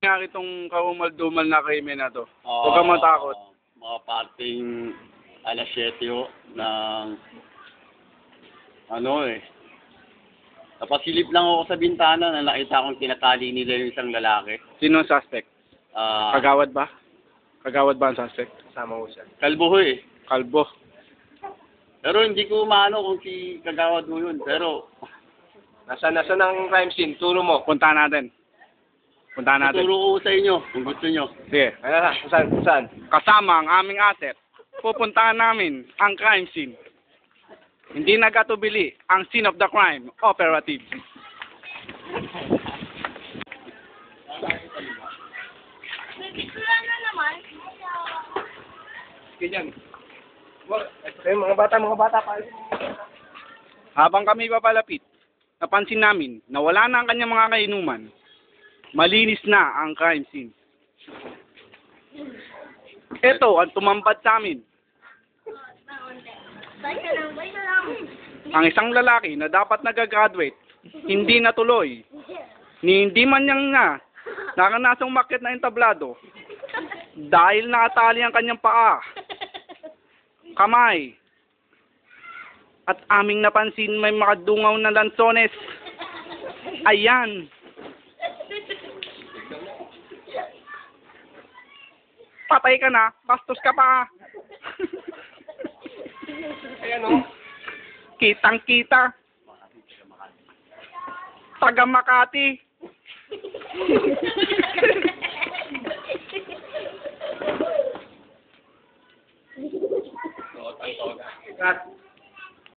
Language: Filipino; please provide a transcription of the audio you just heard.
Nga itong kaumal-dumal na krimen na to. Huwag kang matakot. Mga parting alas 7 ho ng napasilip lang ako sa bintana na nakita akong tinatali nila yung isang lalaki. Sino ang suspect? Ah, Kagawad ba? Kagawad ba ang suspect? Kasama ko siya. kalbo ho eh. Kalbo. Pero hindi ko maano kung si kagawad mo yun. Pero Nasaan ang crime scene? Turo mo. Puntahan natin. Puntahan natin. tuturo ko sa inyo kung gusto nyo. Sige. Saan? Kasama ang aming asset. Pupuntahan namin ang crime scene. Hindi nagatubili ang scene of the crime operative. Ganyan. Mga bata pa. Habang kami papalapit, napansin namin na wala na ang kanyang mga kainuman. Malinis na ang crime scene. Ito ang tumambad sa amin. Ang isang lalaki na dapat nag-graduate, hindi natuloy. Hindi man niyang nakanasang umakyat na entablado dahil nakatali ang kanyang paa, kamay, at aming napansin may makadungaw na lansones. Ayan. Patay ka na, bastos ka pa. Ayan o. Kitang-kita. Taga Makati. Cut.